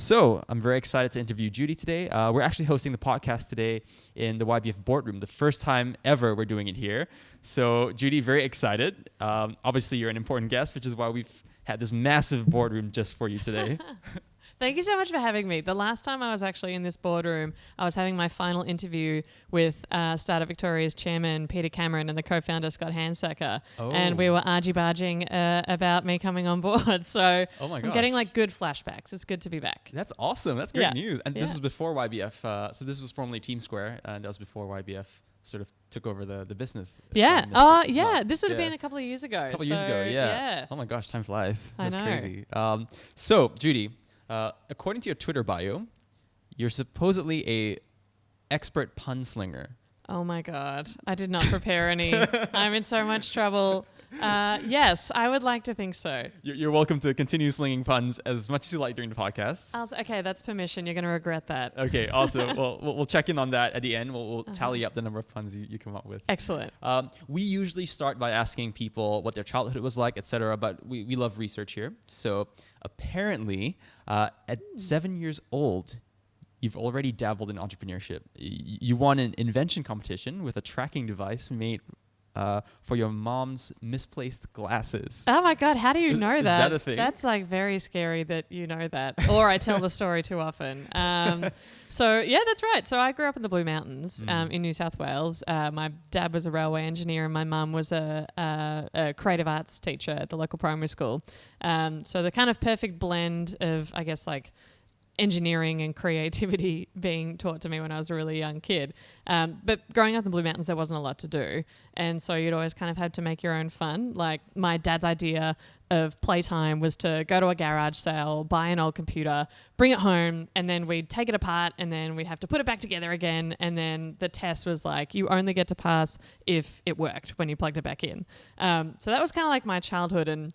So I'm very excited to interview Judy today. We're actually hosting the podcast today in the YBF boardroom, the first time ever we're doing it here. So Judy, very excited. Obviously, you're an important guest, which is why we've had this massive boardroom just for you today. Thank you so much for having me. The last time I was actually in this boardroom, I was having my final interview with Startup Victoria's chairman, Peter Cameron, and the co-founder, Scott Hansacker. Oh. And we were argy-barging about me coming on board. So I'm getting like good flashbacks. It's good to be back. That's awesome. That's great Yeah. news. And Yeah. this is before YBF. So this was formerly Team Square, and that was before YBF sort of took over the business. Yeah. Oh, Yeah. This would have been a couple of years ago. A couple of years ago, yeah. Oh my gosh, time flies. I That's know. crazy. So, Judy, according to your Twitter bio, you're supposedly a expert pun slinger. Oh my God. I did not prepare any. I'm in so much trouble. Yes, I would like to think so. You're welcome to continue slinging puns as much as you like during the podcast. Okay, that's permission. You're going to regret that. Okay, awesome. Well, we'll check in on that at the end. We'll tally up the number of puns you come up with. Excellent. We usually start by asking people what their childhood was like, etc. But we love research here. So apparently, at 7 years old, you've already dabbled in entrepreneurship. You won an invention competition with a tracking device made for your mom's misplaced glasses. Oh my God, how do you know Is that? that a thing? That's like very scary that you know that. Or I tell the story too often. So yeah, that's right. So I grew up in the Blue Mountains in New South Wales. My dad was a railway engineer and my mum was a creative arts teacher at the local primary school. So the kind of perfect blend of, I guess, like engineering and creativity being taught to me when I was a really young kid. But growing up in the Blue Mountains, there wasn't a lot to do. And so you'd always kind of had to make your own fun. Like my dad's idea of playtime was to go to a garage sale, buy an old computer, bring it home, and then we'd take it apart and then we'd have to put it back together again. And then the test was like, you only get to pass if it worked when you plugged it back in. So that was kind of like my childhood. And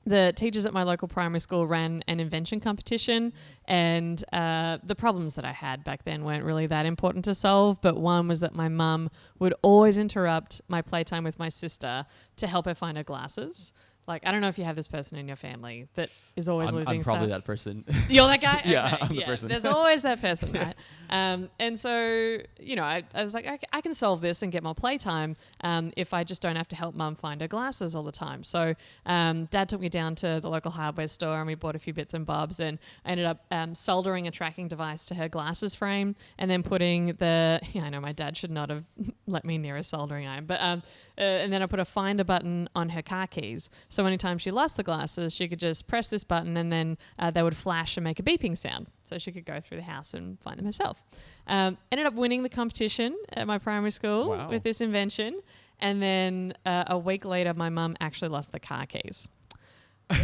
the teachers at my local primary school ran an invention competition, and the problems that I had back then weren't really that important to solve, but one was that my mum would always interrupt my playtime with my sister to help her find her glasses. Like, I don't know if you have this person in your family that is always losing I'm probably stuff. that person. You're that guy? Yeah, Okay, I'm the person. There's always that person, right? And so, you know, I was like, I can solve this and get more playtime if I just don't have to help mum find her glasses all the time. So dad took me down to the local hardware store and we bought a few bits and bobs, and I ended up soldering a tracking device to her glasses frame and then putting I know my dad should not have let me near a soldering iron, but and then I put a finder button on her car keys. So anytime she lost the glasses, she could just press this button and then they would flash and make a beeping sound. So she could go through the house and find them herself. Ended up winning the competition at my primary school with this invention. And then a week later, my mum actually lost the car keys.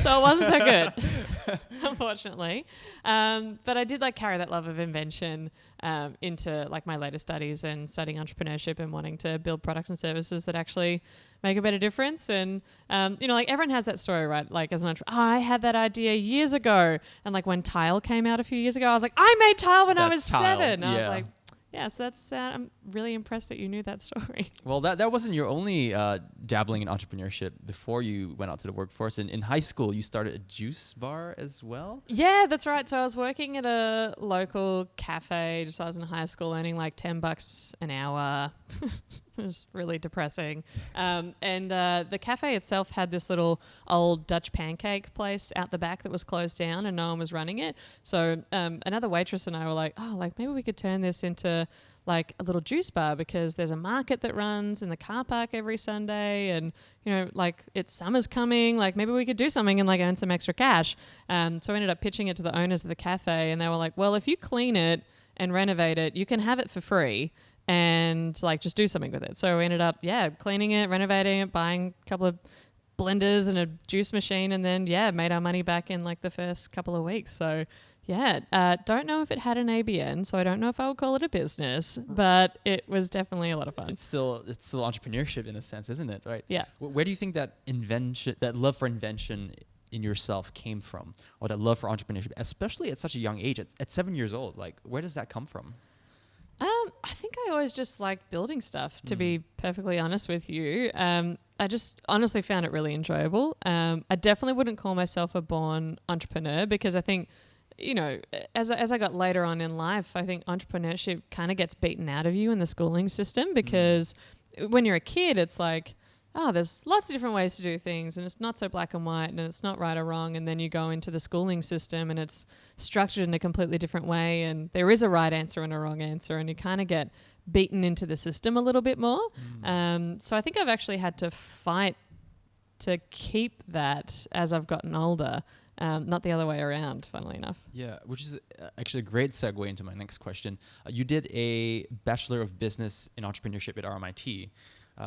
So it wasn't so good, unfortunately. But I did like carry that love of invention into like my later studies and studying entrepreneurship and wanting to build products and services that actually make a better difference. And, you know, like everyone has that story, right? Like as an entrepreneur, I had that idea years ago. And like when Tile came out a few years ago, I was like, I made Tile when I was 7. I was like, yeah, so that's, I'm really impressed that you knew that story. Well, that wasn't your only dabbling in entrepreneurship before you went out to the workforce. In high school, you started a juice bar as well? Yeah, that's right. So I was working at a local cafe just when I was in high school, earning like $10 an hour. It was really depressing. And the cafe itself had this little old Dutch pancake place out the back that was closed down and no one was running it. So another waitress and I were like, oh, like maybe we could turn this into like a little juice bar because there's a market that runs in the car park every Sunday and, you know, like it's summer's coming, like maybe we could do something and like earn some extra cash. So I ended up pitching it to the owners of the cafe and they were like, well, if you clean it and renovate it, you can have it for free. And like just do something with it. So we ended up, cleaning it, renovating it, buying a couple of blenders and a juice machine, and then made our money back in like the first couple of weeks. So don't know if it had an ABN, so I don't know if I would call it a business, but it was definitely a lot of fun. It's still entrepreneurship in a sense, isn't it? Right? Yeah. Where do you think that love for invention in yourself came from, or that love for entrepreneurship, especially at such a young age, at 7 years old? Like, where does that come from? I think I always just liked building stuff, to be perfectly honest with you. I just honestly found it really enjoyable. I definitely wouldn't call myself a born entrepreneur because I think you know, as I got later on in life, I think entrepreneurship kind of gets beaten out of you in the schooling system, because when you're a kid, it's like, oh, there's lots of different ways to do things, and it's not so black and white, and it's not right or wrong. And then you go into the schooling system and it's structured in a completely different way, and there is a right answer and a wrong answer, and you kind of get beaten into the system a little bit more. So I think I've actually had to fight to keep that as I've gotten older, not the other way around, funnily enough. Yeah, which is actually a great segue into my next question. You did a Bachelor of Business in Entrepreneurship at RMIT.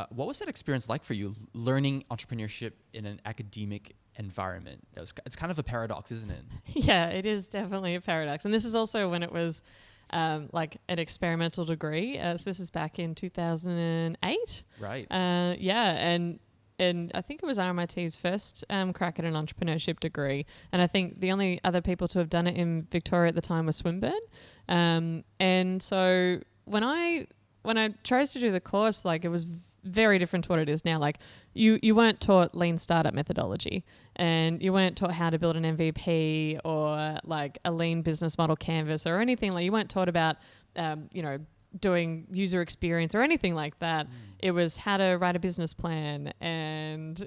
What was that experience like for you, learning entrepreneurship in an academic environment? It's kind of a paradox, isn't it? Yeah, it is definitely a paradox. And this is also when it was like an experimental degree. So this is back in 2008. Right. And I think it was RMIT's first crack at an entrepreneurship degree. And I think the only other people to have done it in Victoria at the time was Swinburne. And so when I chose to do the course, like, it was very different to what it is now. Like, you weren't taught lean startup methodology, and you weren't taught how to build an MVP or like a lean business model canvas or anything. Like, you weren't taught about, doing user experience or anything like that. It was how to write a business plan and,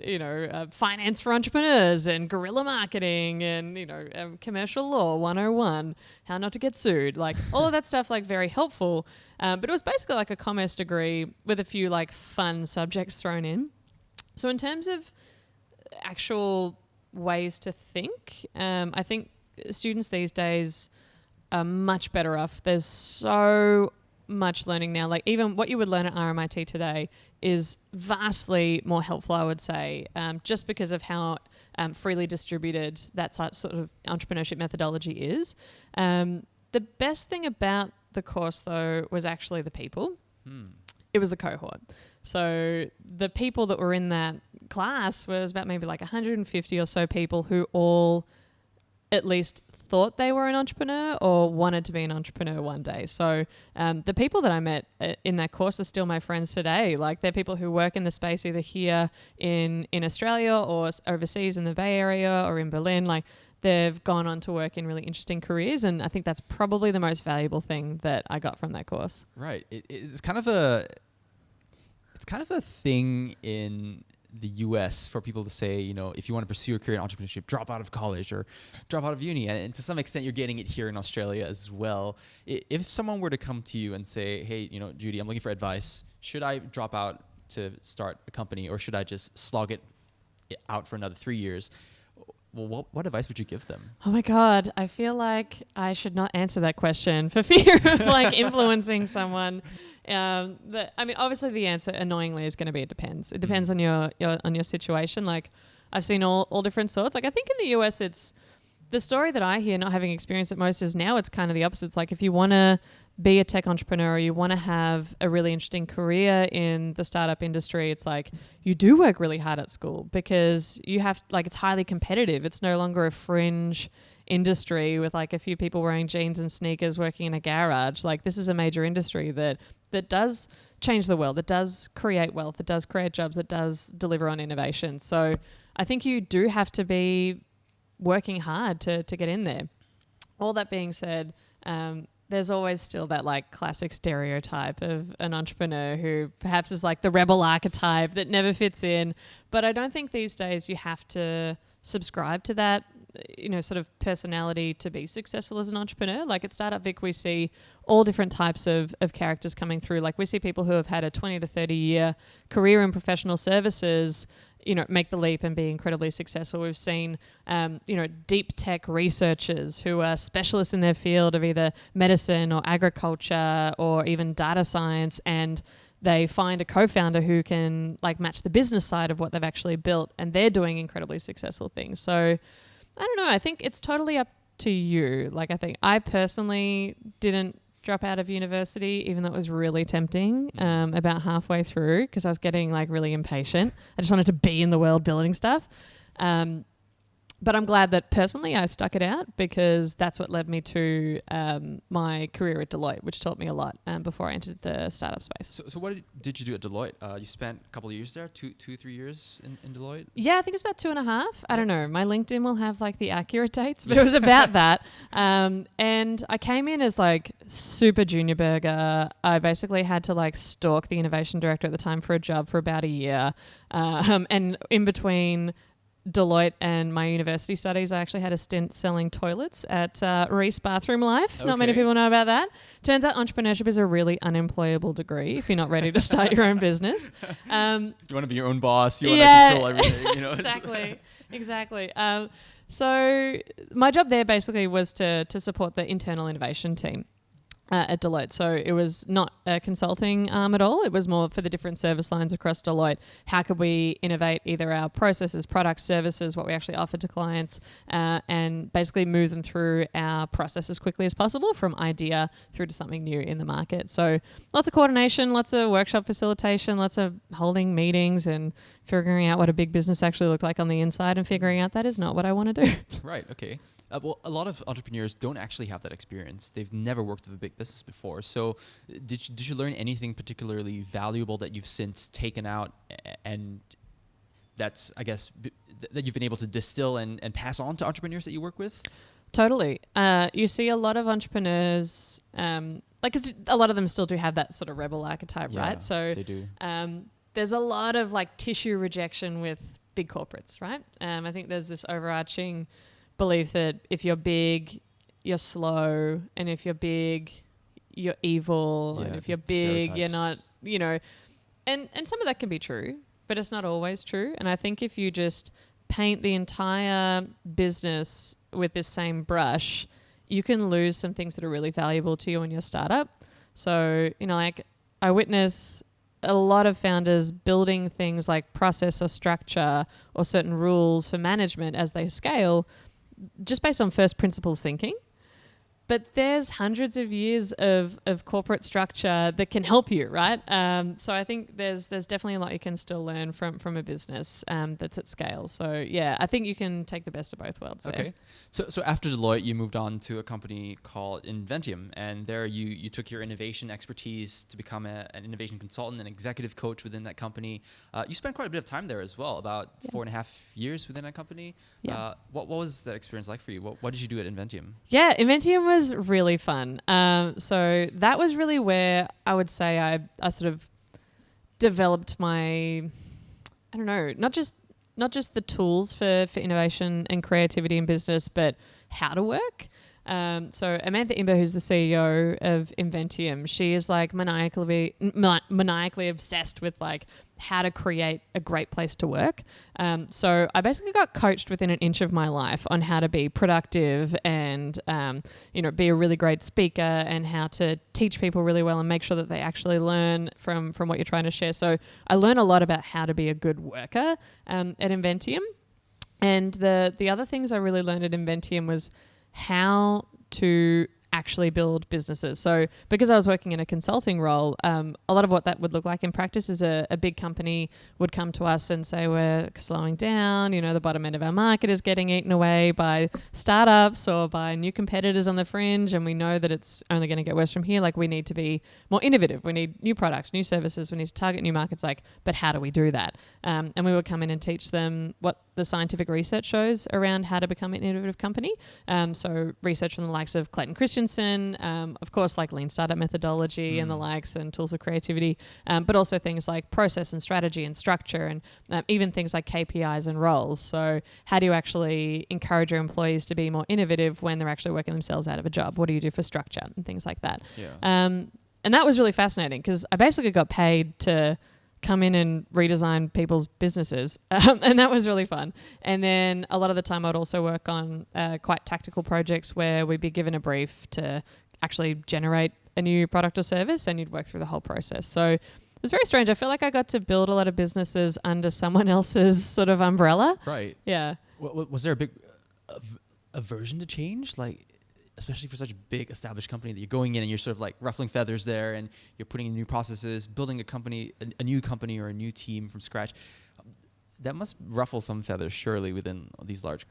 finance for entrepreneurs and guerrilla marketing and, commercial law 101, how not to get sued, like all of that stuff, like very helpful. But it was basically like a commerce degree with a few like fun subjects thrown in. So in terms of actual ways to think, I think students these days are much better off. There's so much learning now. Like, even what you would learn at RMIT today is vastly more helpful, I would say, just because of how freely distributed that sort of entrepreneurship methodology is. The best thing about the course, though, was actually the people. It was the cohort. So the people that were in that class was about maybe like 150 or so people who all at least thought they were an entrepreneur or wanted to be an entrepreneur one day. So the people that I met in that course are still my friends today. Like, they're people who work in the space either here in Australia or overseas in the Bay Area or in Berlin. Like, they've gone on to work in really interesting careers, and I think that's probably the most valuable thing that I got from that course. Right. It's kind of a thing in the US for people to say, if you want to pursue a career in entrepreneurship, drop out of college or drop out of uni. And to some extent, you're getting it here in Australia as well. If someone were to come to you and say, hey, Judy, I'm looking for advice. Should I drop out to start a company, or should I just slog it out for another 3 years? Well, what advice would you give them? Oh my God, I feel like I should not answer that question for fear of like influencing someone. Obviously the answer, annoyingly, is going to be it depends. It depends on your situation. Like, I've seen all different sorts. Like, I think in the US, it's the story that I hear, not having experienced it most, is now it's kind of the opposite. It's like, if you want to be a tech entrepreneur, or you want to have a really interesting career in the startup industry, it's like you do work really hard at school, because you have, like, it's highly competitive. It's no longer a fringe industry with like a few people wearing jeans and sneakers working in a garage. Like, this is a major industry that does change the world, that does create wealth, that does create jobs, that does deliver on innovation. So I think you do have to be working hard to get in there. All that being said, there's always still that like classic stereotype of an entrepreneur who perhaps is like the rebel archetype that never fits in. But I don't think these days you have to subscribe to that, sort of personality to be successful as an entrepreneur. Like, at StartupVic, we see all different types of characters coming through. Like, we see people who have had a 20 to 30 year career in professional services, make the leap and be incredibly successful. We've seen, deep tech researchers who are specialists in their field of either medicine or agriculture or even data science, and they find a co-founder who can like match the business side of what they've actually built, and they're doing incredibly successful things. So I don't know. I think it's totally up to you. Like, I think I personally didn't drop out of university, even though it was really tempting about halfway through, because I was getting like really impatient. I just wanted to be in the world building stuff. But I'm glad that personally I stuck it out, because that's what led me to my career at Deloitte, which taught me a lot before I entered the startup space. So what did you do at Deloitte? You spent a couple of years there, 3 years in Deloitte? Yeah, I think it's about 2.5. I don't know. My LinkedIn will have like the accurate dates, but it was about that. And I came in as like super junior burger. I basically had to like stalk the innovation director at the time for a job for about a year. And in between Deloitte and my university studies, I actually had a stint selling toilets at Reese Bathroom Life. Not many people know about that. Turns out entrepreneurship is a really unemployable degree if you're not ready to start your own business. You want to be your own boss. You want to control everything. You know? Exactly. So my job there basically was to support the internal innovation team at Deloitte. So it was not a consulting arm at all. It was more for the different service lines across Deloitte. How could we innovate either our processes, products, services, what we actually offer to clients, and basically move them through our process as quickly as possible from idea through to something new in the market. So lots of coordination, lots of workshop facilitation, lots of holding meetings and figuring out what a big business actually looked like on the inside and figuring out that is not what I want to do. Right, okay. Well, a lot of entrepreneurs don't actually have that experience. They've never worked with a big business before. So did you learn anything particularly valuable that you've since taken out and that's, I guess, that you've been able to distill and pass on to entrepreneurs that you work with? Totally. You see a lot of entrepreneurs, like 'cause a lot of them still do have that sort of rebel archetype, right? So they do. There's a lot of like tissue rejection with big corporates, right? I think there's this overarching belief that if you're big, you're slow, and if you're big, you're evil, and if you're big, you're not, you know, and some of that can be true, but it's not always true. And I think if you just paint the entire business with this same brush, you can lose some things that are really valuable to you in your startup. So, you know, like I witness a lot of founders building things like process or structure or certain rules for management as they scale, just based on first principles thinking. But there's hundreds of years of corporate structure that can help you, right? So I think there's definitely a lot you can still learn from a business that's at scale. So yeah, I think you can take the best of both worlds. Okay. So after Deloitte, you moved on to a company called Inventium, and there you took your innovation expertise to become an innovation consultant and executive coach within that company. You spent quite a bit of time there as well, about 4.5 years within that company. Yeah. What was that experience like for you? What did you do at Inventium? Yeah, Inventium was really fun. So that was really where I would say I sort of developed my, I don't know, not just the tools for innovation and creativity in business, but how to work. So Amanda Imber, who's the CEO of Inventium, she is like maniacally obsessed with like how to create a great place to work. So I basically got coached within an inch of my life on how to be productive and, be a really great speaker and how to teach people really well and make sure that they actually learn from what you're trying to share. So I learned a lot about how to be a good worker at Inventium. And the other things I really learned at Inventium was how to actually build businesses. So because I was working in a consulting role, a lot of what that would look like in practice is a big company would come to us and say, we're slowing down, the bottom end of our market is getting eaten away by startups or by new competitors on the fringe, and we know that it's only going to get worse from here. Like, we need to be more innovative. We need new products, new services. We need to target new markets. But how do we do that? And we would come in and teach them what the scientific research shows around how to become an innovative company. So research from the likes of Clayton Christensen, of course, like lean startup methodology and the likes, and tools of creativity, but also things like process and strategy and structure, and even things like KPIs and roles. So how do you actually encourage your employees to be more innovative when they're actually working themselves out of a job? What do you do for structure and things like that? Yeah. And that was really fascinating because I basically got paid to come in and redesign people's businesses. And that was really fun. And then a lot of the time I'd also work on quite tactical projects where we'd be given a brief to actually generate a new product or service, and you'd work through the whole process. So it was very strange. I feel like I got to build a lot of businesses under someone else's sort of umbrella. Right. Yeah. Was there a big aversion to change? Especially for such a big established company that you're going in and you're sort of like ruffling feathers there, and you're putting in new processes, building a new company or a new team from scratch. That must ruffle some feathers surely within these large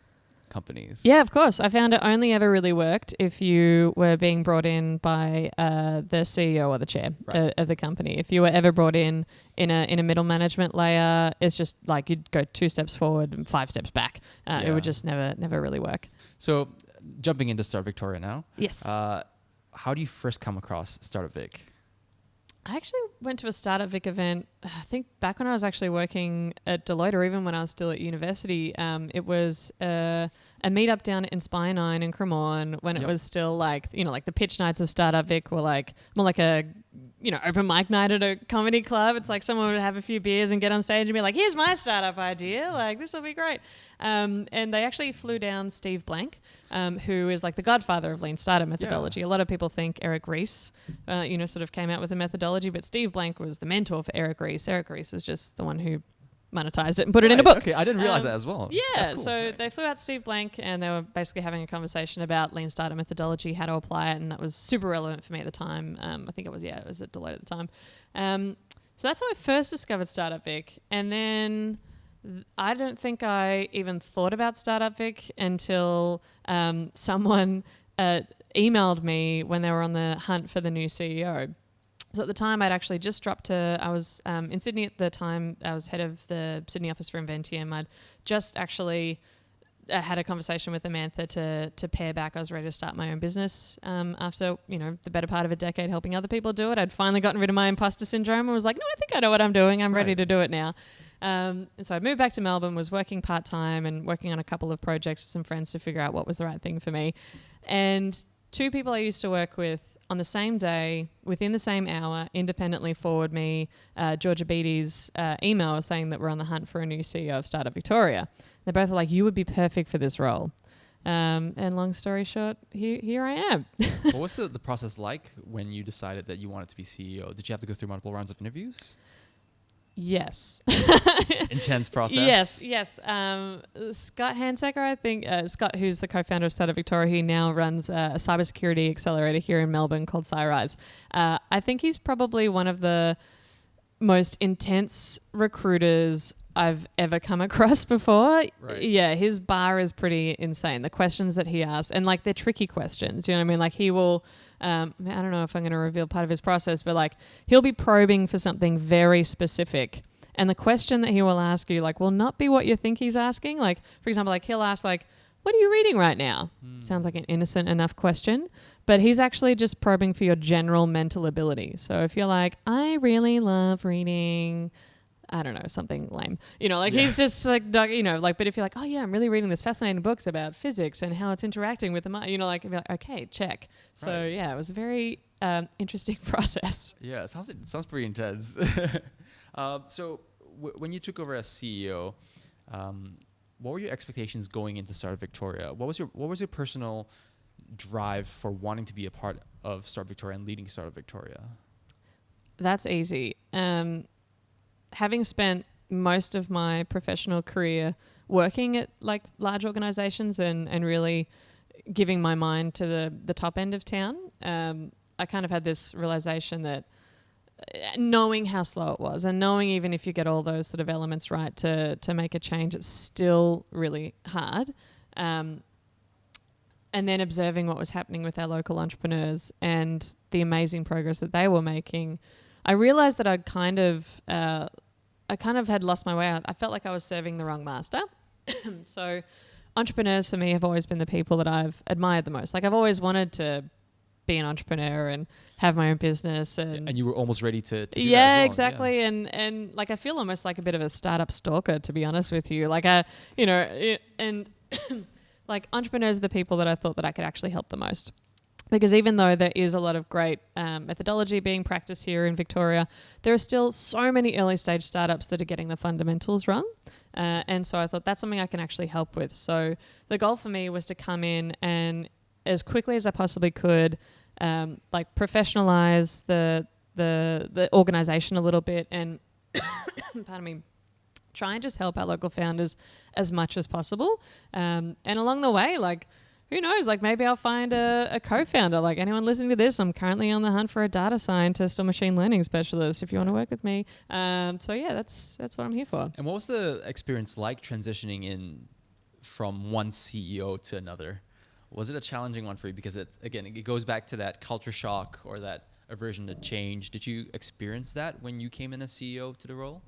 companies? Yeah, of course. I found it only ever really worked if you were being brought in by the CEO or the chair of the company. If you were ever brought in a middle management layer, it's just like you'd go 2 steps forward and 5 steps back. It would just never really work. So jumping into Start Victoria now. Yes. How do you first come across StartupVic? I actually went to a StartupVic event, I think back when I was actually working at Deloitte, or even when I was still at university. It was a meetup down in Spinine in Cremorne when it was still like the pitch nights of StartupVic were like more like a, open mic night at a comedy club. It's like someone would have a few beers and get on stage and be like, here's my startup idea. Like, this will be great. And they actually flew down Steve Blank, who is like the godfather of lean startup methodology. A lot of people think Eric Ries, sort of came out with the methodology, but Steve Blank was the mentor for Eric Ries. Eric Ries was just the one who monetized it and put it in a book. Okay, I didn't realize that as well. Yeah, cool. So they flew out Steve Blank and they were basically having a conversation about lean startup methodology, how to apply it, and that was super relevant for me at the time. I think it was at Deloitte at the time. So that's how I first discovered StartupVic, and then I don't think I even thought about StartupVic until someone emailed me when they were on the hunt for the new CEO. So at the time, I'd actually just I was in Sydney at the time. I was head of the Sydney office for Inventium. I'd just actually had a conversation with Amantha to pare back. I was ready to start my own business after, the better part of a decade helping other people do it. I'd finally gotten rid of my imposter syndrome and was like, no, I think I know what I'm doing. I'm ready to do it now. And so I moved back to Melbourne, was working part-time and working on a couple of projects with some friends to figure out what was the right thing for me. And 2 people I used to work with on the same day, within the same hour, independently forward me Georgia Beatty's email saying that we're on the hunt for a new CEO of Startup Victoria. They both were like, you would be perfect for this role. And long story short, here I am. What was the process like when you decided that you wanted to be CEO? Did you have to go through multiple rounds of interviews? Yes. Intense process. Yes. Scott Hansecker, I think, Scott, who's the co-founder of Startup Victoria, he now runs a cybersecurity accelerator here in Melbourne called SciRise. I think he's probably one of the most intense recruiters I've ever come across before. Right. Yeah, his bar is pretty insane. The questions that he asks, and like they're tricky questions, you know what I mean? Like he will... I don't know if I'm going to reveal part of his process, but like he'll be probing for something very specific. And the question that he will ask you will not be what you think he's asking. Like, for example, he'll ask what are you reading right now? Sounds like an innocent enough question, but he's actually just probing for your general mental ability. So if you're like, I really love reading, I don't know, something lame. He's just but if you're like, oh yeah, I'm really reading this fascinating books about physics and how it's interacting with the mind, you'd be like, okay, check. So right. Yeah, it was a very interesting process. Yeah, it sounds pretty intense. So when you took over as CEO, what were your expectations going into Startup Victoria? What was your personal drive for wanting to be a part of Startup Victoria and leading Startup Victoria? That's easy. Having spent most of my professional career working at large organizations and really giving my mind to the top end of town, I kind of had this realization that knowing how slow it was and knowing even if you get all those sort of elements right to make a change, it's still really hard. And then observing what was happening with our local entrepreneurs and the amazing progress that they were making, I realized that I kind of had lost my way. I felt like I was serving the wrong master. So entrepreneurs for me have always been the people that I've admired the most. I've always wanted to be an entrepreneur and have my own business. And you were almost ready to do that yeah, as well. Exactly. Yeah. And I feel almost like a bit of a startup stalker, to be honest with you. Entrepreneurs are the people that I thought that I could actually help the most. Because even though there is a lot of great methodology being practiced here in Victoria, there are still so many early stage startups that are getting the fundamentals wrong. And so I thought that's something I can actually help with. So the goal for me was to come in and as quickly as I possibly could, professionalize the organization a little bit and, pardon me, try and just help our local founders as much as possible. And along the way, who knows, maybe I'll find a co-founder. Anyone listening to this, I'm currently on the hunt for a data scientist or machine learning specialist if you want to work with me. So yeah, that's what I'm here for. And what was the experience like transitioning in from one CEO to another. Was it a challenging one for you? Because it goes back to that culture shock or that aversion to change. Did you experience that when you came in as CEO to the role?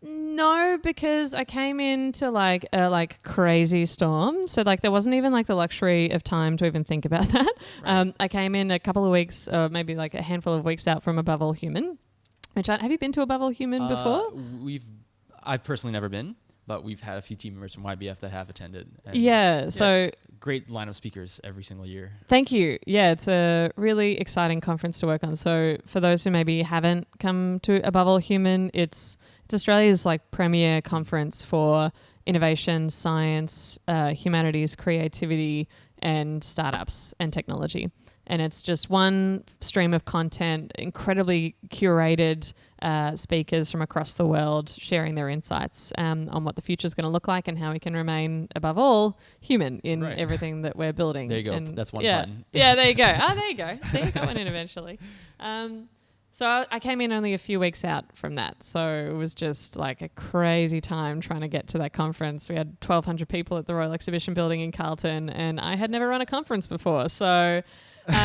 No, because I came into like a crazy storm. So like there wasn't even like the luxury of time to even think about that. Right. I came in a couple of weeks, or maybe like a handful of weeks out from Above All Human. Have you been to Above All Human before? I've personally never been, but we've had a few team members from YBF that have attended. And so great line of speakers every single year. Thank you. Yeah, it's a really exciting conference to work on. So for those who maybe haven't come to Above All Human, it's Australia's like premier conference for innovation, science, humanities, creativity, and startups and technology. And it's just one stream of content, incredibly curated speakers from across the world sharing their insights on what the future is going to look like and how we can remain, above all, human in everything that we're building. There you go. And that's one button. Yeah, there you go. Oh, there you go. See, I got one in eventually. So I came in only a few weeks out from that. So it was just like a crazy time trying to get to that conference. We had 1,200 people at the Royal Exhibition Building in Carlton, and I had never run a conference before. So that's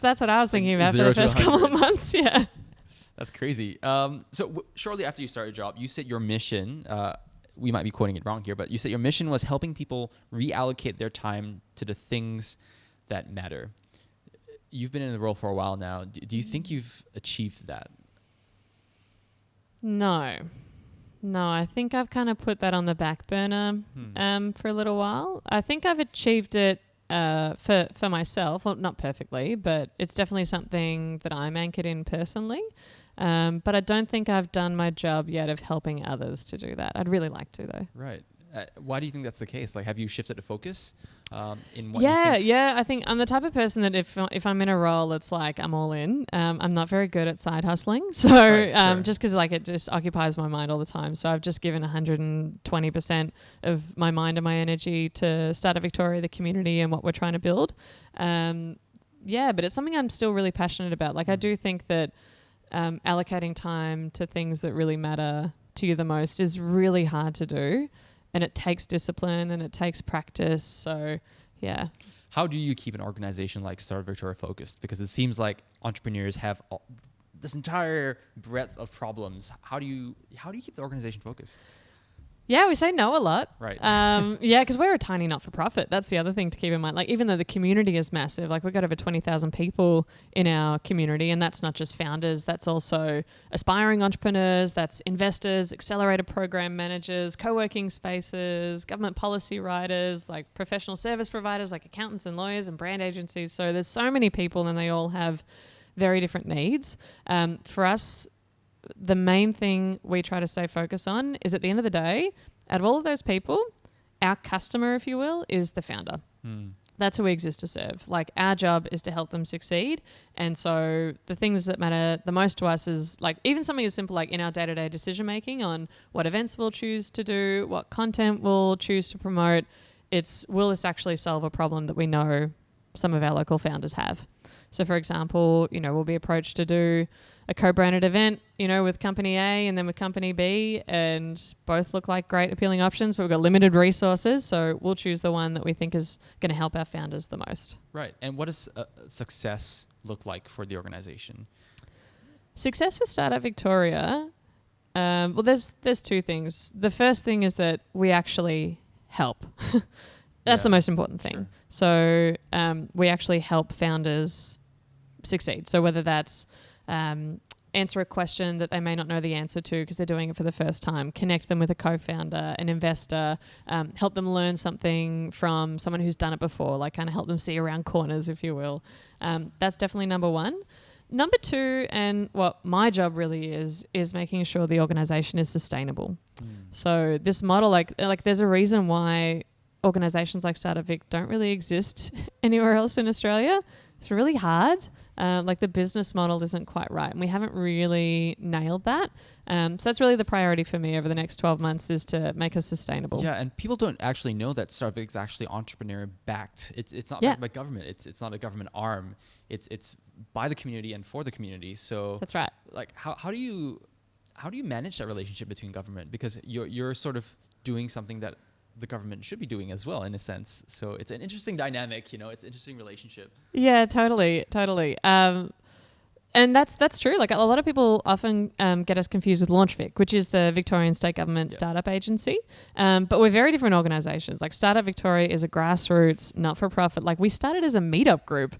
what I was thinking about for the first couple of months. Yeah. That's crazy. Shortly after you started your job, you said your mission, we might be quoting it wrong here, but you said your mission was helping people reallocate their time to the things that matter. You've been in the role for a while now. Do you think you've achieved that? No, I think I've kind of put that on the back burner for a little while. I think I've achieved it for myself. Well, not perfectly, but it's definitely something that I'm anchored in personally. But I don't think I've done my job yet of helping others to do that. I'd really like to, though. Right. Why do you think that's the case? Like, have you shifted the focus in what you think? Yeah. I think I'm the type of person that if I'm in a role, it's like I'm all in. I'm not very good at side hustling. So just because like it just occupies my mind all the time. So I've just given 120% of my mind and my energy to Startup Victoria, the community, and what we're trying to build. But it's something I'm still really passionate about. Like I do think that allocating time to things that really matter to you the most is really hard to do. And it takes discipline and it takes practice. So, yeah. How do you keep an organization like Startup Victoria focused? Because it seems like entrepreneurs have this entire breadth of problems. How do you keep the organization focused? Yeah, we say no a lot. Right. Because we're a tiny not-for-profit. That's the other thing to keep in mind. Like, even though the community is massive, like we've got over 20,000 people in our community, and that's not just founders, that's also aspiring entrepreneurs, that's investors, accelerator program managers, co-working spaces, government policy writers, like professional service providers, like accountants and lawyers and brand agencies. So there's so many people, and they all have very different needs. For us, the main thing we try to stay focused on is at the end of the day, out of all of those people, our customer, if you will, is the founder. That's who we exist to serve. Like our job is to help them succeed. And so the things that matter the most to us is like even something as simple like in our day-to-day decision-making on what events we'll choose to do, what content we'll choose to promote. Will this actually solve a problem that we know some of our local founders have? So for example, we'll be approached to do a co-branded event, with company A and then with company B, and both look like great appealing options, but we've got limited resources. So we'll choose the one that we think is going to help our founders the most. Right. And what does success look like for the organization? Success for Startup Victoria, there's two things. The first thing is that we actually help. That's the most important thing. Sure. So we actually help founders succeed. So whether that's answer a question that they may not know the answer to because they're doing it for the first time, connect them with a co-founder, an investor, help them learn something from someone who's done it before, like kind of help them see around corners, if you will. That's definitely number one. Number two, and what my job really is making sure the organization is sustainable. So this model, like there's a reason why organizations like StartupVic don't really exist anywhere else in Australia. It's really hard. Like the business model isn't quite right, and we haven't really nailed that. So that's really the priority for me over the next 12 months is to make us sustainable. Yeah, and people don't actually know that StartupVic is actually entrepreneur backed. It's not backed by government. It's not a government arm. It's by the community and for the community. So that's right. Like how do you manage that relationship between government? Because you're sort of doing something that the government should be doing as well, in a sense. So it's an interesting dynamic, it's an interesting relationship. Yeah, totally. And that's true. Like a lot of people often get us confused with LaunchVic, which is the Victorian state government startup agency. But we're very different organisations. Like Startup Victoria is a grassroots, not-for-profit. Like we started as a meetup group,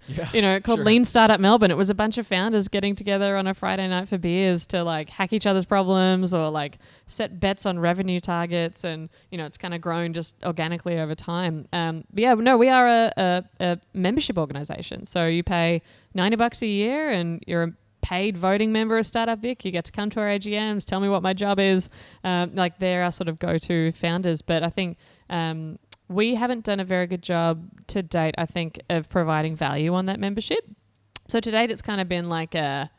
called Lean Startup Melbourne. It was a bunch of founders getting together on a Friday night for beers to like hack each other's problems or like set bets on revenue targets. And, it's kind of grown just organically over time. We are a membership organisation. So you pay $90 a year and you're a paid voting member of StartupVic. You get to come to our AGMs, tell me what my job is. They're our sort of go-to founders. But I think we haven't done a very good job to date, I think, of providing value on that membership. So to date, it's kind of been like pay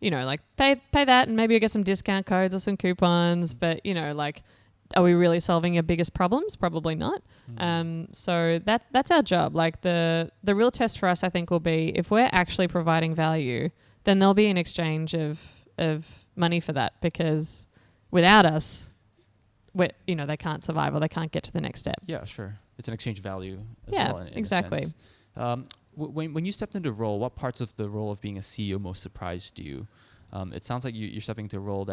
that and maybe you'll get some discount codes or some coupons. But, are we really solving your biggest problems? Probably not. So that's our job. Like the real test for us, I think, will be if we're actually providing value, then there'll be an exchange of money for that, because without us, they can't survive or they can't get to the next step. Yeah, sure. It's an exchange of value as well. In exactly. A sense. When you stepped into the role, what parts of the role of being a CEO most surprised you? It sounds like you're stepping into a role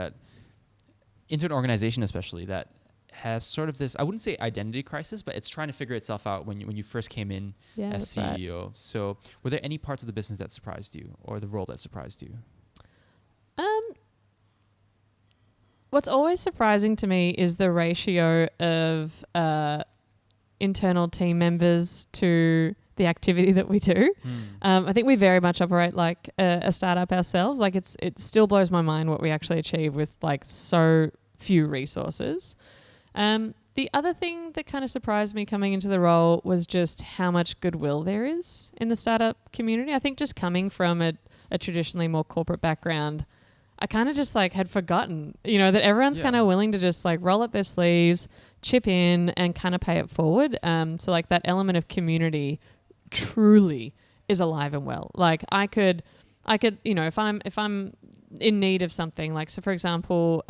into an organization especially that has sort of this, I wouldn't say identity crisis, but it's trying to figure itself out when you first came in as CEO. Right. So were there any parts of the business that surprised you or the role that surprised you? What's always surprising to me is the ratio of internal team members to the activity that we do. I think we very much operate like a startup ourselves. Like it still blows my mind what we actually achieve with like so few resources. The other thing that kind of surprised me coming into the role was just how much goodwill there is in the startup community. I think just coming from a traditionally more corporate background, I kind of just like had forgotten, that everyone's kind of willing to just like roll up their sleeves, chip in and kind of pay it forward. So like that element of community truly is alive and well. Like I could, if I'm in need of something, like, so for example,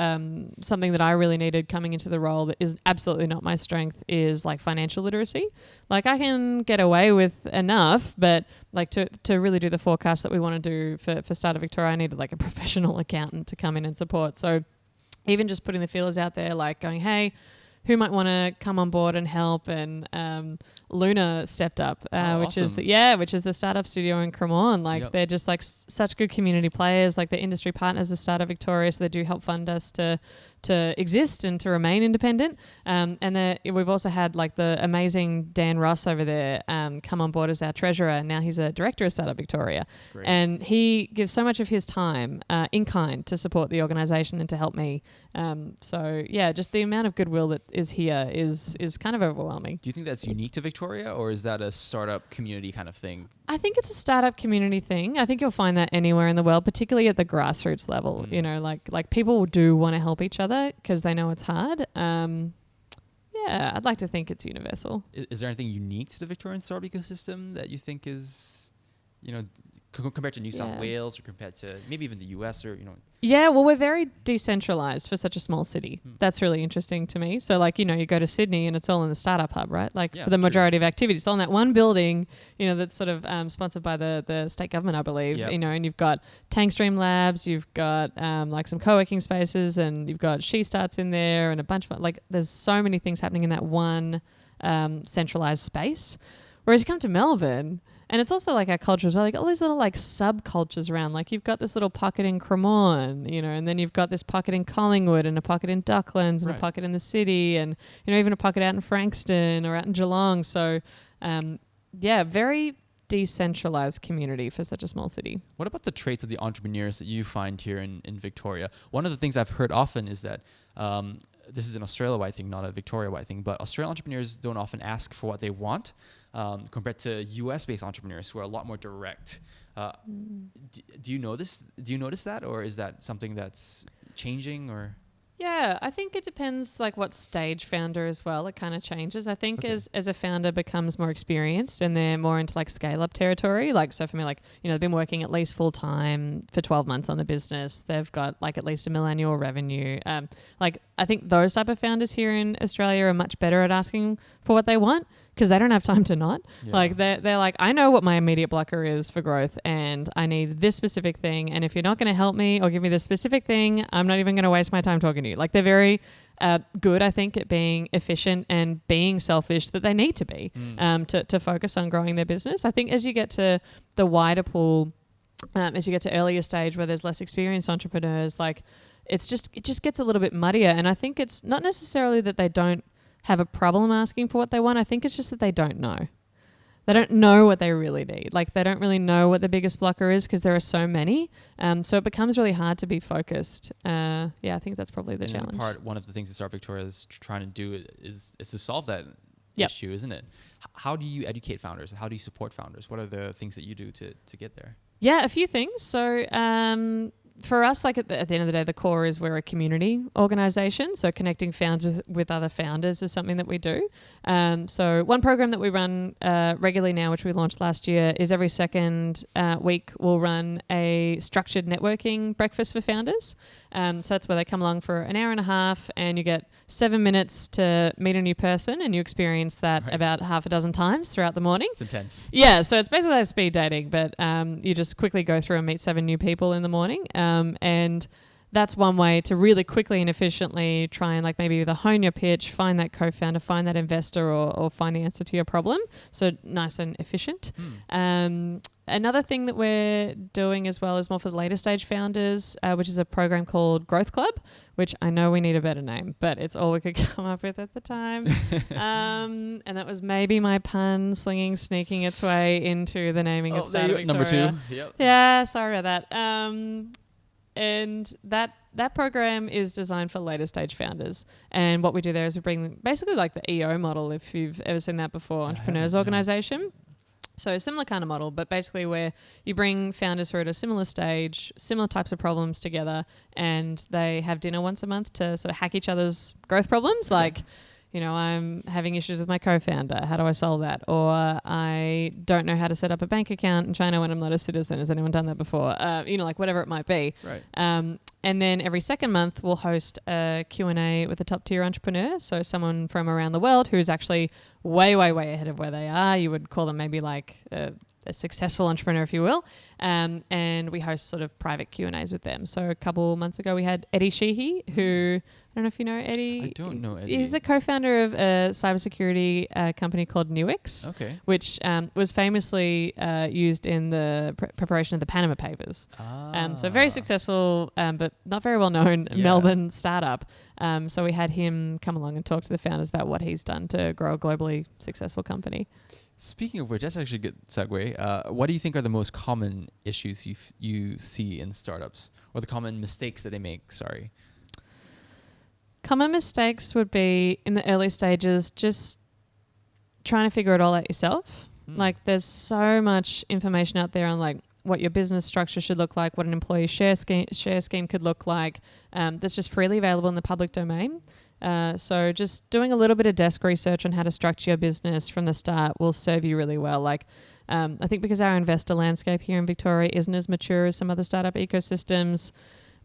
something that I really needed coming into the role that is absolutely not my strength is like financial literacy. Like I can get away with enough, but like to really do the forecast that we want to do for Startup Victoria, I needed like a professional accountant to come in and support. So even just putting the feelers out there, like going, hey, who might want to come on board and help? And Luna stepped up, which is the startup studio in Cremorne. Like they're just like such good community players. Like the industry partners of Startup Victoria, so they do help fund us to exist and to remain independent. And we've also had like the amazing Dan Ross over there come on board as our treasurer. Now he's a director of Startup Victoria, and he gives so much of his time in kind to support the organisation and to help me. Just the amount of goodwill that is here is kind of overwhelming. Do you think that's unique to Victoria, or is that a startup community kind of thing? I think it's a startup community thing. I think you'll find that anywhere in the world, particularly at the grassroots level. Like people do want to help each other because they know it's hard. I'd like to think it's universal. Is there anything unique to the Victorian startup ecosystem that you think is, compared to New South Wales or compared to maybe even the US or, Yeah, well, we're very decentralized for such a small city. That's really interesting to me. So like, you go to Sydney and it's all in the startup hub, right? Like for the majority of activities, it's all in that one building, that's sort of sponsored by the state government, I believe, and you've got Tankstream Labs, you've got like some co-working spaces, and you've got She Starts in there and a bunch of, like, there's so many things happening in that one centralized space. Whereas you come to Melbourne, and it's also like our culture as well, like all these little like subcultures around. Like you've got this little pocket in Cremorne, and then you've got this pocket in Collingwood and a pocket in Docklands and a pocket in the city, and even a pocket out in Frankston or out in Geelong. So very decentralized community for such a small city. What about the traits of the entrepreneurs that you find here in Victoria? One of the things I've heard often is that this is an Australia-wide thing, not a Victoria-wide thing, but Australian entrepreneurs don't often ask for what they want. Compared to US-based entrepreneurs who are a lot more direct. Do you notice that, or is that something that's changing, or? Yeah, I think it depends like what stage founder as well. It kind of changes. I think as a founder becomes more experienced and they're more into like scale up territory. Like, so for me, like, they've been working at least full time for 12 months on the business. They've got like at least $1 million annual revenue. I think those type of founders here in Australia are much better at asking for what they want because they don't have time to not. Yeah. Like they're like, I know what my immediate blocker is for growth and I need this specific thing. And if you're not going to help me or give me this specific thing, I'm not even going to waste my time talking to you. Like they're very good, I think, at being efficient and being selfish that they need to be to focus on growing their business. I think as you get to the wider pool, as you get to earlier stage where there's less experienced entrepreneurs, like it just gets a little bit muddier. And I think it's not necessarily that they don't have a problem asking for what they want. I think it's just that they don't know. They don't know what they really need. Like they don't really know what the biggest blocker is because there are so many. So it becomes really hard to be focused. I think that's probably the challenge. In part, one of the things that Start Victoria is trying to do is to solve that issue, isn't it? How do you educate founders? How do you support founders? What are the things that you do to get there? Yeah, a few things. So for us, like at the end of the day, the core is we're a community organization. So connecting founders with other founders is something that we do. So one program that we run regularly now, which we launched last year, is every second week we'll run a structured networking breakfast for founders. So that's where they come along for an hour and a half and you get 7 minutes to meet a new person and you experience that about half a dozen times throughout the morning. It's intense. Yeah, so it's basically like speed dating, but you just quickly go through and meet 7 new people in the morning. And that's one way to really quickly and efficiently try and like maybe either hone your pitch, find that co-founder, find that investor or find the answer to your problem. So nice and efficient. Another thing that we're doing as well is more for the later stage founders, which is a program called Growth Club, which I know we need a better name, but it's all we could come up with at the time. And that was maybe my pun sneaking its way into the naming of Startup Victoria. Number 2. Yep. Yeah, sorry about that. And that program is designed for later stage founders. And what we do there is we bring basically like the EO model, if you've ever seen that before, Entrepreneurs Organization. So similar kind of model, but basically where you bring founders who are at a similar stage, similar types of problems together, and they have dinner once a month to sort of hack each other's growth problems. Like, you know, I'm having issues with my co-founder. How do I solve that? Or I don't know how to set up a bank account in China when I'm not a citizen. Has anyone done that before? You know, like whatever it might be. Right. And then every second month we'll host a Q&A with a top tier entrepreneur. So someone from around the world who's actually way, way, way ahead of where they are. You would call them maybe like a successful entrepreneur, if you will. And we host sort of private Q&As with them. So a couple months ago we had Eddie Sheehy, who, I don't know if you know Eddie. I don't know Eddie. He's the co-founder of a cybersecurity company called Nuix, which was famously used in the preparation of the Panama Papers. So very successful, but not very well known Melbourne startup. So we had him come along and talk to the founders about what he's done to grow a globally successful company. Speaking of which, that's actually a good segue. What do you think are the most common issues you see in startups, or the common mistakes that they make? Sorry. Common mistakes would be in the early stages, just trying to figure it all out yourself. Like there's so much information out there on like what your business structure should look like, what an employee share scheme could look like. That's just freely available in the public domain. So just doing a little bit of desk research on how to structure your business from the start will serve you really well. Like I think because our investor landscape here in Victoria isn't as mature as some other startup ecosystems,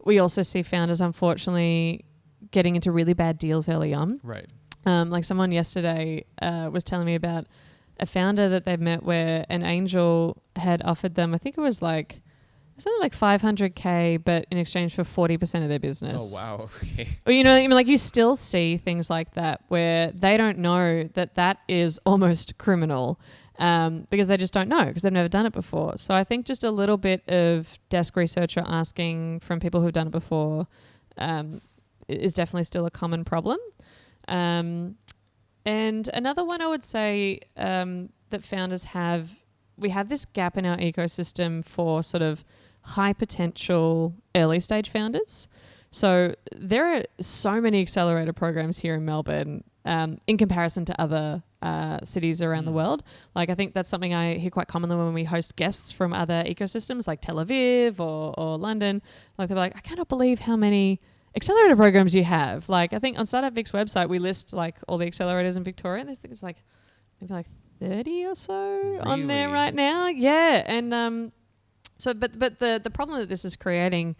we also see founders unfortunately getting into really bad deals early on. Right. Like someone yesterday was telling me about a founder that they've met where an angel had offered them, I think it was like something like $500K, but in exchange for 40% of their business. Oh, wow. Okay. Or, you know, I mean, like you still see things like that where they don't know that is almost criminal because they just don't know because they've never done it before. So I think just a little bit of desk research or asking from people who've done it before is definitely still a common problem. And another one I would say that founders have, we have this gap in our ecosystem for sort of high potential early stage founders. So there are so many accelerator programs here in Melbourne in comparison to other cities around the world. Like I think that's something I hear quite commonly when we host guests from other ecosystems like Tel Aviv or London. Like they're like, I cannot believe how many accelerator programs you have. Like I think on StartupVic's website we list like all the accelerators in Victoria, and I think it's like maybe like 30 or so on there right now. Yeah. And so but the problem that this is creating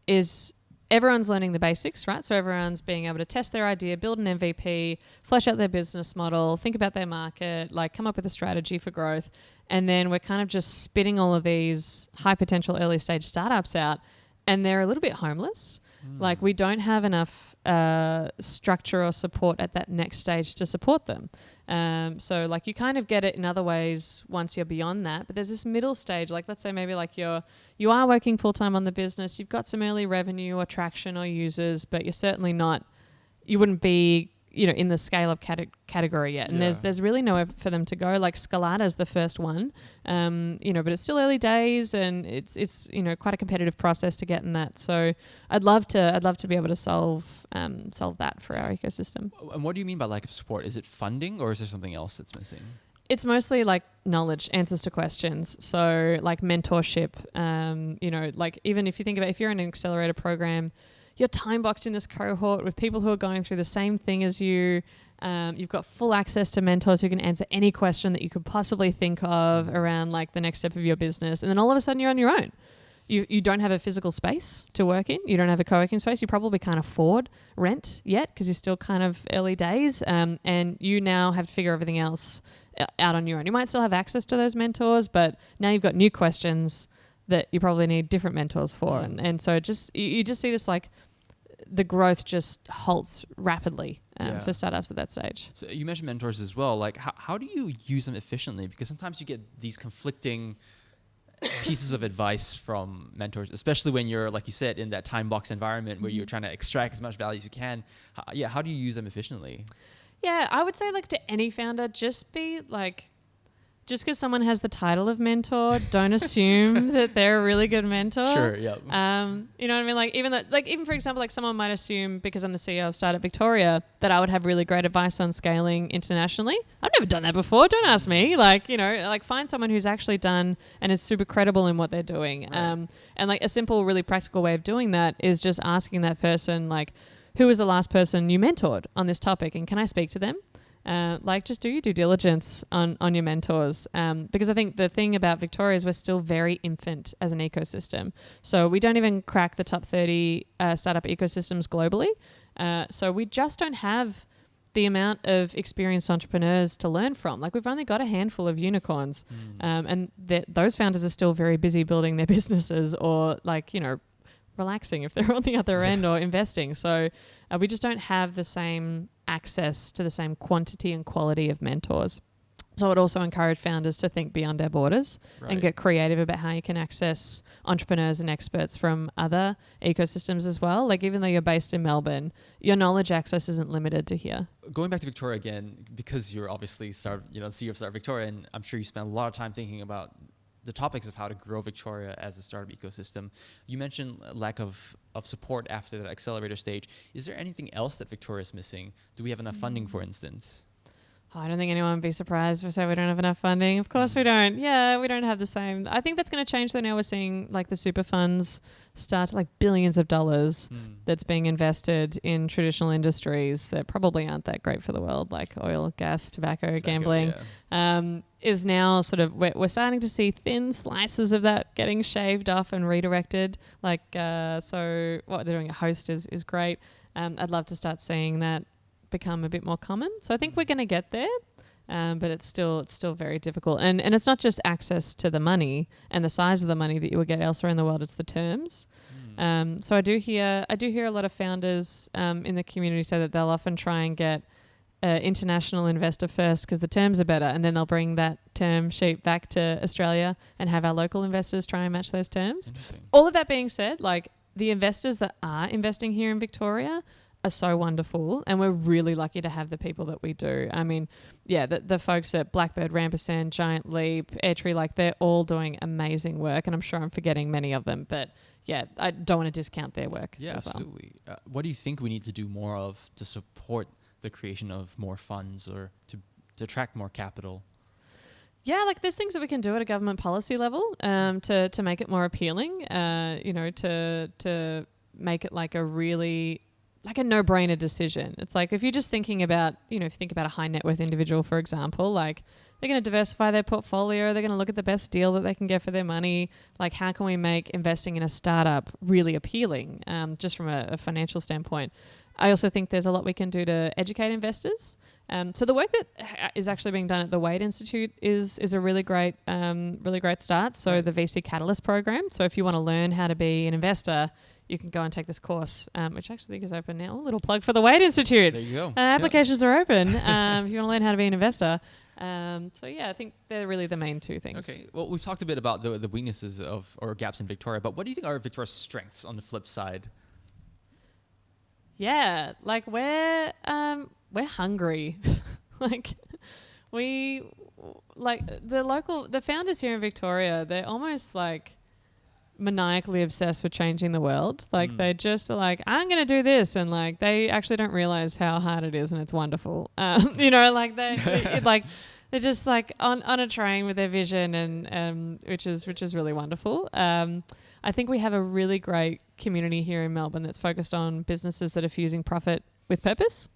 is everyone's learning the basics, right? So everyone's being able to test their idea, build an MVP, flesh out their business model, think about their market, like come up with a strategy for growth. And then we're kind of just spitting all of these high potential early stage startups out, and they're a little bit homeless. Like we don't have enough structure or support at that next stage to support them. So like you kind of get it in other ways once you're beyond that, but there's this middle stage, like let's say maybe like you are working full time on the business, you've got some early revenue or traction or users, but you're certainly not, you wouldn't be, you know, in the scale up category yet. And there's really nowhere for them to go. Like Scalata's the first one, you know, but it's still early days and it's, you know, quite a competitive process to get in that. So I'd love to be able to solve that for our ecosystem. And what do you mean by lack of support? Is it funding or is there something else that's missing? It's mostly like knowledge, answers to questions. So like mentorship, you know, like even if you think about, if you're in an accelerator program, you're time boxed in this cohort with people who are going through the same thing as you. You've got full access to mentors who can answer any question that you could possibly think of around like the next step of your business. And then all of a sudden you're on your own. You don't have a physical space to work in. You don't have a co-working space. You probably can't afford rent yet because you're still kind of early days. And you now have to figure everything else out on your own. You might still have access to those mentors, but now you've got new questions that you probably need different mentors for. And so you just see this like the growth just halts rapidly for startups at that stage. So you mentioned mentors as well. Like how do you use them efficiently? Because sometimes you get these conflicting pieces of advice from mentors, especially when you're, like you said, in that time box environment where you're trying to extract as much value as you can. How do you use them efficiently? Yeah, I would say like to any founder, just be like, just because someone has the title of mentor, don't assume that they're a really good mentor. Sure, yeah. You know what I mean? Like even for example, like someone might assume because I'm the CEO of Startup Victoria that I would have really great advice on scaling internationally. I've never done that before. Don't ask me. Like, you know, like find someone who's actually done and is super credible in what they're doing. Right. And like a simple, really practical way of doing that is just asking that person, like, who was the last person you mentored on this topic, and can I speak to them? Like just do your due diligence on your mentors, because I think the thing about Victoria is we're still very infant as an ecosystem. So we don't even crack the top 30 startup ecosystems globally. So we just don't have the amount of experienced entrepreneurs to learn from. Like we've only got a handful of unicorns, and those founders are still very busy building their businesses or like, you know, relaxing if they're on the other end or investing. So we just don't have the same access to the same quantity and quality of mentors. So I would also encourage founders to think beyond our borders and get creative about how you can access entrepreneurs and experts from other ecosystems as well. Like even though you're based in Melbourne, your knowledge access isn't limited to here. Going back to Victoria again, because you're obviously CEO of Start Victoria, and I'm sure you spend a lot of time thinking about the topics of how to grow Victoria as a startup ecosystem. You mentioned lack of support after that accelerator stage. Is there anything else that Victoria is missing? Do we have enough funding, for instance? Oh, I don't think anyone would be surprised if we say we don't have enough funding. Of course we don't. Yeah, we don't have the same. I think that's going to change though. Now we're seeing like the super funds start like billions of dollars that's being invested in traditional industries that probably aren't that great for the world, like oil, gas, tobacco, gambling. Yeah. Is now sort of, we're starting to see thin slices of that getting shaved off and redirected. Like, so what they're doing at Host is great. I'd love to start seeing that become a bit more common. So I think we're going to get there, but it's still very difficult. And it's not just access to the money and the size of the money that you would get elsewhere in the world. It's the terms. So I do hear a lot of founders in the community say that they'll often try and get international investor first because the terms are better, and then they'll bring that term sheet back to Australia and have our local investors try and match those terms. All of that being said, like the investors that are investing here in Victoria are so wonderful, and we're really lucky to have the people that we do. I mean, yeah, the folks at Blackbird, Rampersand, Giant Leap, Airtree, like they're all doing amazing work, and I'm sure I'm forgetting many of them, but yeah, I don't want to discount their work. Yeah, as absolutely. Well. What do you think we need to do more of to support the creation of more funds or to attract more capital? Yeah, like there's things that we can do at a government policy level to make it more appealing, to make it like a really like a no-brainer decision. It's like if you're just thinking about, if you think about a high net worth individual, for example, like they're going to diversify their portfolio. They're going to look at the best deal that they can get for their money. Like, how can we make investing in a startup really appealing, just from a financial standpoint? I also think there's a lot we can do to educate investors. So the work that is actually being done at the Wade Institute is a really great start. So the VC Catalyst program. So if you want to learn how to be an investor, you can go and take this course, which I actually think is open now. A little plug for the Wade Institute. There you go. Applications are open if you want to learn how to be an investor. So yeah, I think they're really the main two things. Okay. Well, we've talked a bit about the weaknesses or gaps in Victoria, but what do you think are Victoria's strengths on the flip side? Yeah, like we're hungry. Like the founders here in Victoria, they're almost like maniacally obsessed with changing the world. Like they just are like, I'm going to do this. And like, they actually don't realize how hard it is and it's wonderful. Like they're just like on a train with their vision and which is really wonderful. I think we have a really great community here in Melbourne that's focused on businesses that are fusing profit with purpose.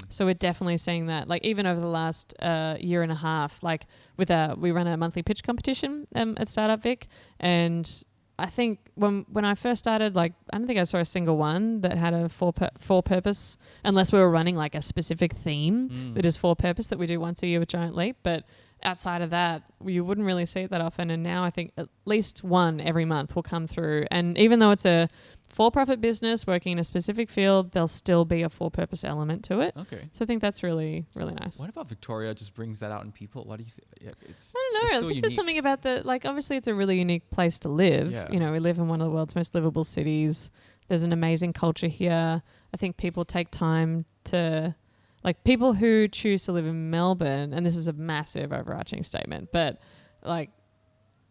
So we're definitely seeing that. Like even over the last year and a half, like we run a monthly pitch competition at StartupVic, and I think when I first started, like I don't think I saw a single one that had a for purpose, unless we were running like a specific theme that is for purpose that we do once a year with Giant Leap. But outside of that, you wouldn't really see it that often. And now I think at least one every month will come through. And even though it's a for-profit business working in a specific field, there'll still be a for-purpose element to it. Okay. So I think that's really, really nice. What about Victoria just brings that out in people? What do you think? Yeah, I don't know. I think there's something about obviously it's a really unique place to live. Yeah. You know, we live in one of the world's most livable cities. There's an amazing culture here. I think people take time to, like people who choose to live in Melbourne, and this is a massive overarching statement, but like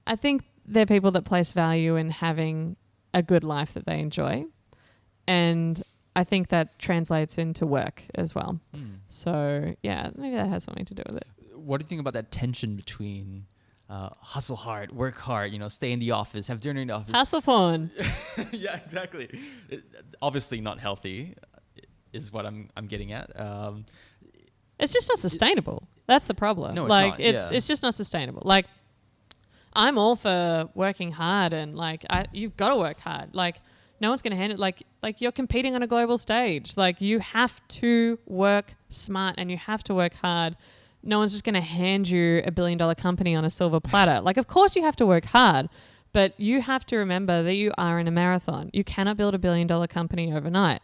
I think they're people that place value in having a good life that they enjoy. And I think that translates into work as well. So yeah, maybe that has something to do with it. What do you think about that tension between hustle hard, work hard, stay in the office, have dinner in the office? Hustle porn. Yeah, exactly. Obviously not healthy is what I'm getting at. It's just not sustainable. That's the problem. No, it's not. It's just not sustainable. Like I'm all for working hard and like you've got to work hard. Like no one's going to hand it. Like you're competing on a global stage. Like you have to work smart and you have to work hard. No one's just going to hand you $1 billion company on a silver platter. Like of course you have to work hard, but you have to remember that you are in a marathon. You cannot build $1 billion company overnight.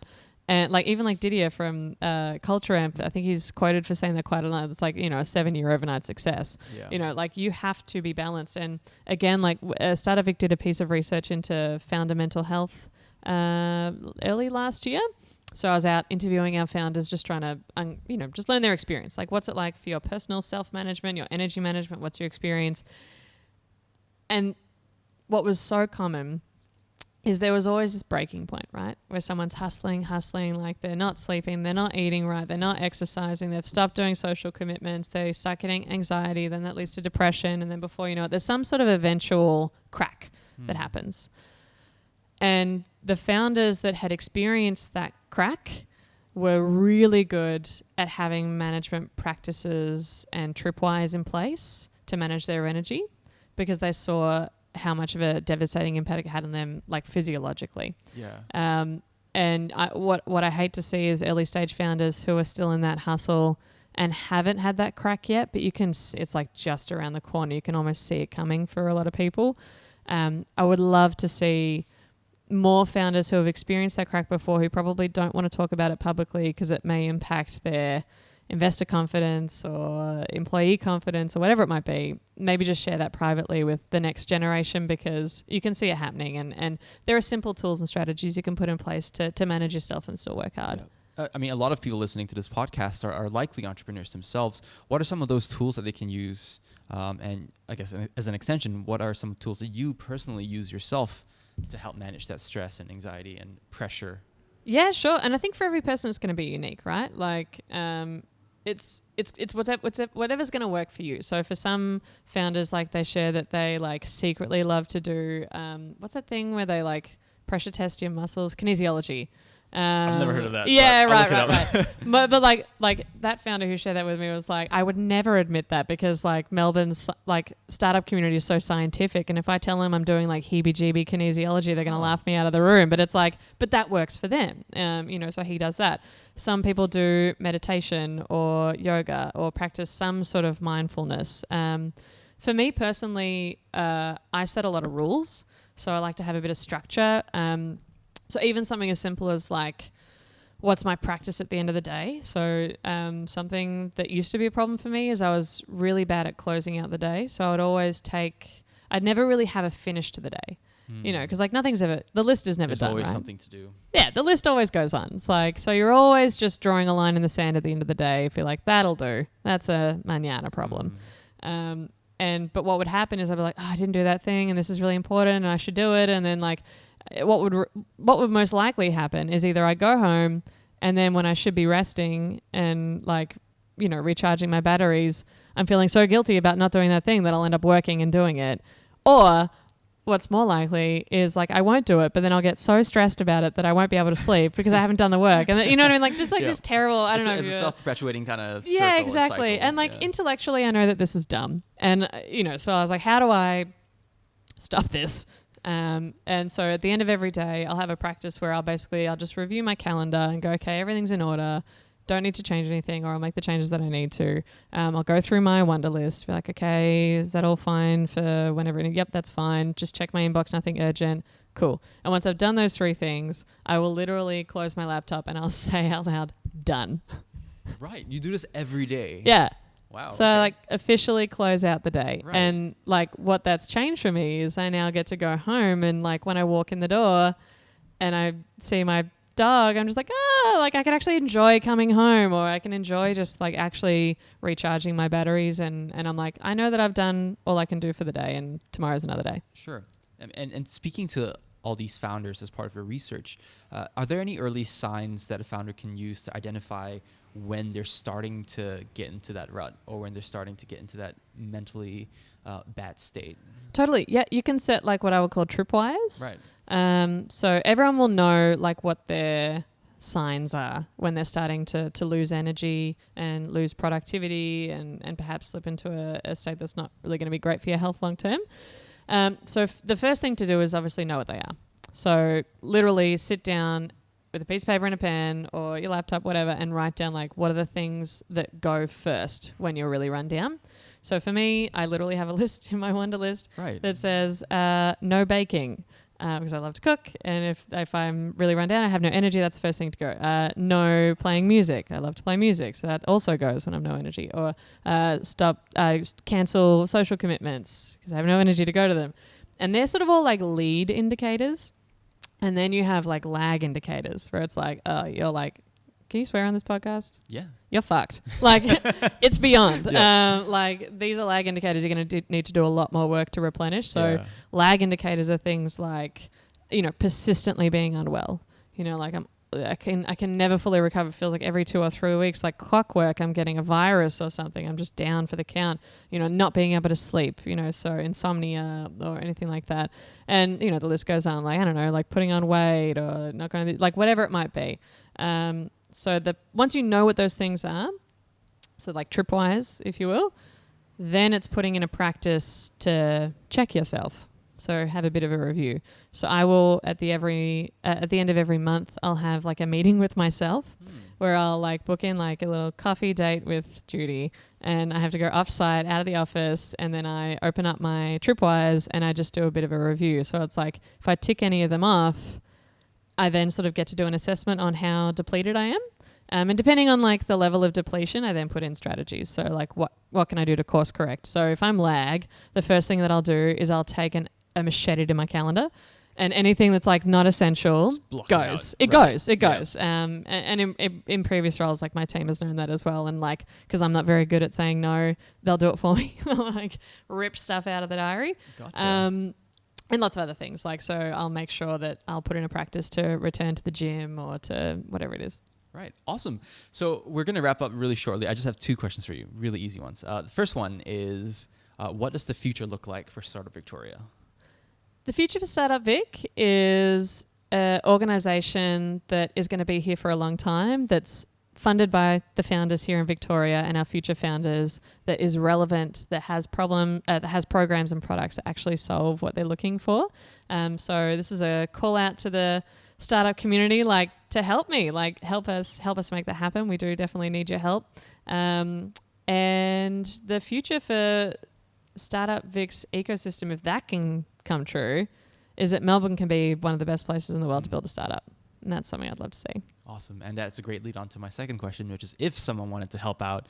And like even like Didier from Culture Amp, I think he's quoted for saying that quite a lot. It's like, a 7-year overnight success. Yeah. Like you have to be balanced. And again, like StartupVic did a piece of research into founder mental health early last year. So I was out interviewing our founders, just trying to, just learn their experience. Like what's it like for your personal self-management, your energy management? What's your experience? And what was so common is there was always this breaking point, right? Where someone's hustling, like they're not sleeping, they're not eating right, they're not exercising, they've stopped doing social commitments, they start getting anxiety, then that leads to depression, and then before you know it, there's some sort of eventual crack that happens. And the founders that had experienced that crack were really good at having management practices and tripwires in place to manage their energy because they saw how much of a devastating impact it had on them, like physiologically. Yeah. And what I hate to see is early stage founders who are still in that hustle and haven't had that crack yet, but it's like just around the corner. You can almost see it coming for a lot of people. I would love to see more founders who have experienced that crack before, who probably don't want to talk about it publicly because it may impact their investor confidence or employee confidence or whatever it might be, maybe just share that privately with the next generation because you can see it happening and there are simple tools and strategies you can put in place to manage yourself and still work hard. Yeah. A lot of people listening to this podcast are likely entrepreneurs themselves. What are some of those tools that they can use? And I guess as an extension, what are some tools that you personally use yourself to help manage that stress and anxiety and pressure? Yeah, sure. And I think for every person it's going to be unique, right? Like, it's whatever's going to work for you. So for some founders, like they share that they like secretly love to do what's that thing where they like pressure test your muscles? Kinesiology. I've never heard of that. Yeah, but I'll look it right. up. but like that founder who shared that with me was like, I would never admit that because like Melbourne's like startup community is so scientific, and if I tell them I'm doing like heebie-jeebie kinesiology, they're going to laugh me out of the room. But it's like, but that works for them, so he does that. Some people do meditation or yoga or practice some sort of mindfulness. For me personally, I set a lot of rules, so I like to have a bit of structure. So even something as simple as like, what's my practice at the end of the day? So something that used to be a problem for me is I was really bad at closing out the day. So I would always I'd never really have a finish to the day, because like the list is never There's done, always right? something to do. Yeah, the list always goes on. It's like, so you're always just drawing a line in the sand at the end of the day. If you're like, that'll do. That's a manana problem. But what would happen is I'd be like, oh, I didn't do that thing and this is really important and I should do it. And then like, what would most likely happen is either I go home and then when I should be resting and like, recharging my batteries, I'm feeling so guilty about not doing that thing that I'll end up working and doing it. Or what's more likely is like I won't do it, but then I'll get so stressed about it that I won't be able to sleep because I haven't done the work. And you know what I mean? Like just like this terrible, I don't know. It's a self-perpetuating kind of circle. Yeah, exactly. And like intellectually, I know that this is dumb. And, so I was like, how do I stop this? And so at the end of every day, I'll have a practice where I'll just review my calendar and go, okay, everything's in order. Don't need to change anything, or I'll make the changes that I need to. I'll go through my wonder list, be like, okay, is that all fine for whenever? Yep, that's fine. Just check my inbox, nothing urgent. Cool. And once I've done those 3 things, I will literally close my laptop and I'll say out loud, done. Right. You do this every day. Yeah. Wow. So like officially close out the day. Right. And like what that's changed for me is I now get to go home and like when I walk in the door and I see my dog, I'm just like, like I can actually enjoy coming home, or I can enjoy just like actually recharging my batteries, and I'm like, I know that I've done all I can do for the day and tomorrow's another day. Sure. And speaking to all these founders as part of your research, are there any early signs that a founder can use to identify when they're starting to get into that rut or when they're starting to get into that mentally bad state? Totally. Yeah, you can set like what I would call tripwires. Right. So everyone will know like what their signs are when they're starting to lose energy and lose productivity and perhaps slip into a state that's not really going to be great for your health long term. So the first thing to do is obviously know what they are. So literally sit down with a piece of paper and a pen or your laptop, whatever, and write down like what are the things that go first when you're really run down. So for me, I literally have a list in my wonder list that says no baking. Because I love to cook, and if I'm really run down, I have no energy, that's the first thing to go. No playing music. I love to play music, so that also goes when I have no energy. Or cancel social commitments because I have no energy to go to them. And they're sort of all like lead indicators. And then you have like lag indicators where it's like, you're like, can you swear on this podcast? Yeah. You're fucked. Like, it's beyond. Yeah. Like, these are lag indicators you're going to need to do a lot more work to replenish. So, lag indicators are things like, persistently being unwell. Like, I can never fully recover. It feels like every 2 or 3 weeks, like clockwork, I'm getting a virus or something. I'm just down for the count. Not being able to sleep. So insomnia or anything like that. And the list goes on. Like, I don't know, like putting on weight or not going to like whatever it might be. So once you know what those things are, so like tripwires, if you will, then it's putting in a practice to check yourself. So have a bit of a review. So I will at the end of every month, I'll have like a meeting with myself where I'll like book in like a little coffee date with Judy, and I have to go offsite out of the office, and then I open up my tripwires and I just do a bit of a review. So it's like if I tick any of them off, I then sort of get to do an assessment on how depleted I am. And depending on like the level of depletion, I then put in strategies. So like what can I do to course correct? So if I'm lag, the first thing that I'll do is I'll take a machete to my calendar, and anything that's like not essential goes. It goes. And in previous roles, like my team has known that as well. And like, because I'm not very good at saying no, they'll do it for me. Like rip stuff out of the diary. Gotcha. And lots of other things. Like, so I'll make sure that I'll put in a practice to return to the gym or to whatever it is. Right. Awesome. So we're going to wrap up really shortly. I just have 2 questions for you, really easy ones. The first one is, what does the future look like for Startup Victoria? The future for StartupVic is an organization that is going to be here for a long time, that's funded by the founders here in Victoria and our future founders, that is relevant, that has programs and products that actually solve what they're looking for. So this is a call out to the startup community, like, to help me, like, help us make that happen. We do definitely need your help. And the future for StartupVic's ecosystem, if that can come true, is that Melbourne can be one of the best places in the world to build a startup. And that's something I'd love to see. Awesome. And that's a great lead on to my second question, which is, if someone wanted to help out,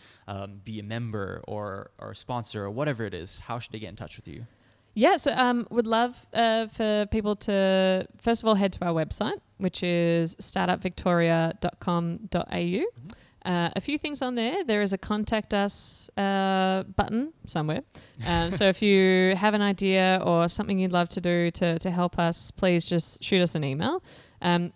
be a member or a sponsor or whatever it is, how should they get in touch with you? Yeah, so would love for people to, first of all, head to our website, which is startupvictoria.com.au. A few things on there. There is a contact us button somewhere. So if you have an idea or something you'd love to do to help us, please just shoot us an email.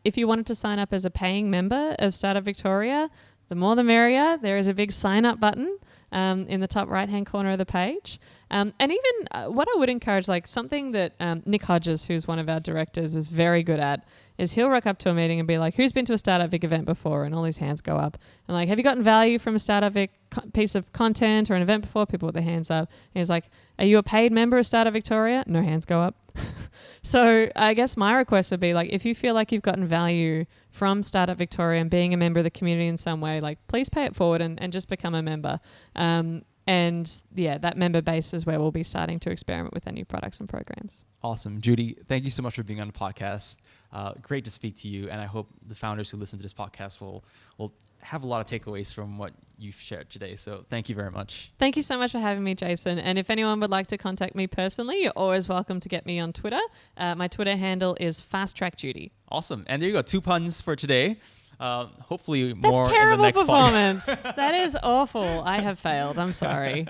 If you wanted to sign up as a paying member of Startup Victoria, the more the merrier. There is a big sign up button in the top right hand corner of the page. And even what I would encourage, like something that Nick Hodges, who's one of our directors, is very good at, is he'll rock up to a meeting and be like, who's been to a StartupVic event before? And all his hands go up. And like, have you gotten value from a StartupVic piece of content or an event before? People with their hands up. And he's like, are you a paid member of Startup Victoria? No hands go up. So I guess my request would be, like, if you feel like you've gotten value from Startup Victoria and being a member of the community in some way, like, please pay it forward and just become a member. And yeah, that member base is where we'll be starting to experiment with our new products and programs. Awesome. Judy, thank you so much for being on the podcast. Great to speak to you. And I hope the founders who listen to this podcast will have a lot of takeaways from what you've shared today. So thank you very much. Thank you so much for having me, Jason. And if anyone would like to contact me personally, you're always welcome to get me on Twitter. My Twitter handle is FastTrackJudy. Awesome. And there you go. 2 puns for today. Hopefully more That's terrible in the next performance. That is awful. I have failed. I'm sorry.